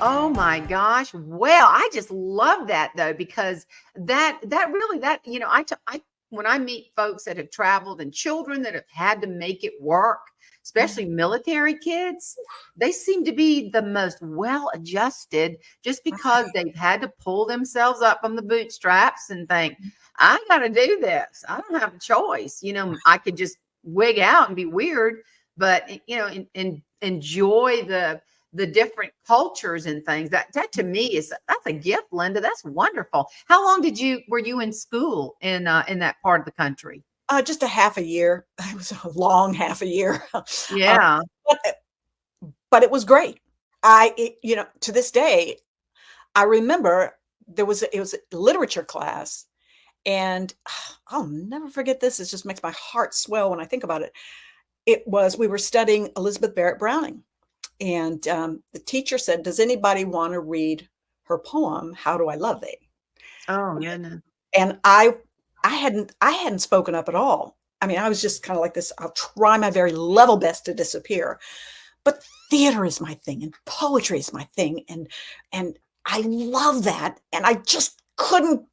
Oh my gosh. Well, I just love that though, because that really that, I when I meet folks that have traveled and children that have had to make it work, especially military kids, they seem to be the most well adjusted just because they've had to pull themselves up from the bootstraps and think, I got to do this. I don't have a choice. I could just wig out and be weird, but enjoy the different cultures and things. That to me that's a gift, Linda. That's wonderful. How long were you in school in that part of the country? Just a half a year. It was a long half a year. Yeah. But it was great. To this day, I remember it was a literature class, and I'll never forget this. It just makes my heart swell when I think about it. We were studying Elizabeth Barrett Browning, and the teacher said, "Does anybody want to read her poem, How Do I Love Thee?" Oh, yeah. No. And I hadn't spoken up at all. I mean, I was just kind of like this, I'll try my very level best to disappear. But theater is my thing, and poetry is my thing, and I love that. And I just couldn't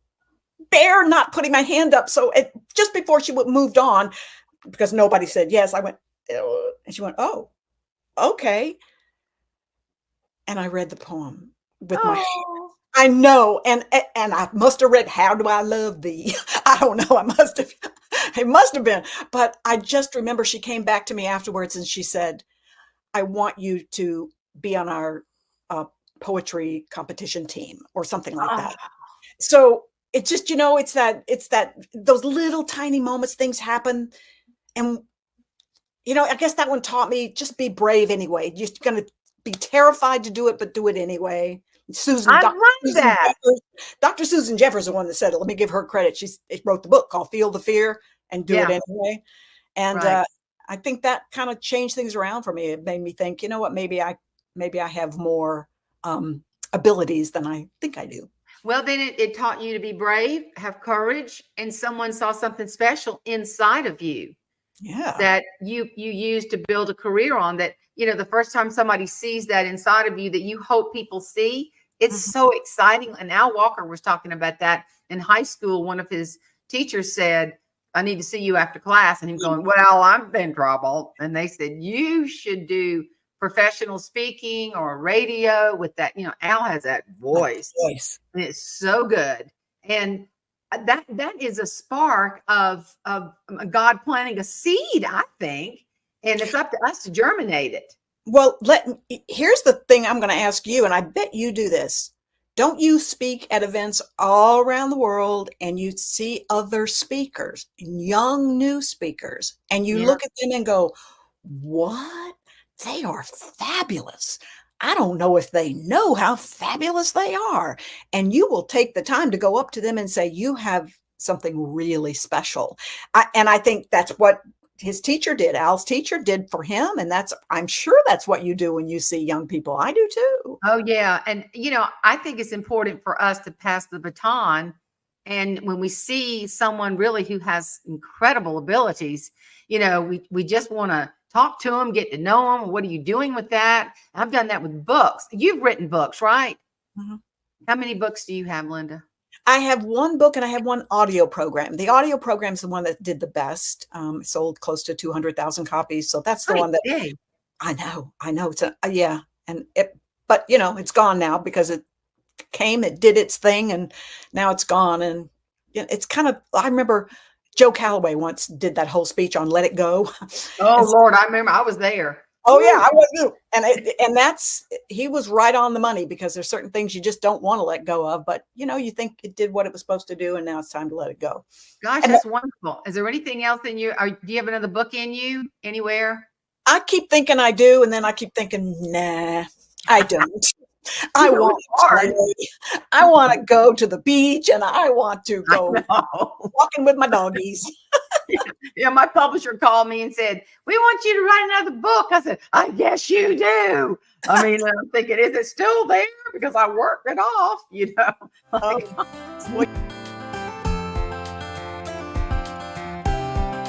bear not putting my hand up. So just before she moved on, because nobody said yes, I went, and she went, "Oh, okay." And I read the poem with my heart. I know, and I must have read "How Do I Love Thee." I don't know. It must have been. But I just remember she came back to me afterwards and she said, "I want you to be on our poetry competition team," or something like that. So it's just, it's that those little tiny moments, things happen, and I guess that one taught me just be brave anyway. You're going to be terrified to do it, but do it anyway. I love that. Dr. Susan Jeffers is the one that said it. Let me give her credit. She wrote the book called Feel the Fear and Do It Anyway. And I think that kind of changed things around for me. It made me think, you know what, maybe I have more abilities than I think I do. Well, then it taught you to be brave, have courage, and someone saw something special inside of you. Yeah. That you used to build a career on. That, the first time somebody sees that inside of you that you hope people see, it's so exciting. And Al Walker was talking about that in high school. One of his teachers said, "I need to see you after class." And him going, "Well, I'm in trouble." And they said, "You should do professional speaking or radio with that." Al has that voice. And it's so good. And that is a spark of God planting a seed, I think. And it's up to us to germinate it. Well, here's the thing I'm going to ask you, and I bet you do this. Don't you speak at events all around the world and you see other speakers, young new speakers, and you look at them and go, "What? They are fabulous. I don't know if they know how fabulous they are." And you will take the time to go up to them and say, "You have something really special." And I think that's what his teacher did. Al's teacher did for him. And I'm sure that's what you do when you see young people. I do too. Oh yeah. And, I think it's important for us to pass the baton. And when we see someone really who has incredible abilities, we just want to talk to them, get to know them. What are you doing with that? I've done that with books. You've written books, right? Mm-hmm. How many books do you have, Linda? I have one book and I have one audio program. The audio program is the one that did the best. Sold close to 200,000 copies. So that's the one that I know. It's but it's gone now because it did its thing, and now it's gone. And it's kind of, I remember Joe Calloway once did that whole speech on Let It Go. Oh, Lord, I remember. I was there. Oh yeah, I was too. And he was right on the money, because there's certain things you just don't want to let go of, but you think it did what it was supposed to do, and now it's time to let it go. Gosh, that's wonderful. Is there anything else in you? Do you have another book in you anywhere? I keep thinking I do, and then I keep thinking, nah, I don't. I want to go to the beach, and I want to go walking with my doggies. Yeah, my publisher called me and said, "We want you to write another book." I said, "I guess you do." I mean, I'm thinking, is it still there? Because I worked it off,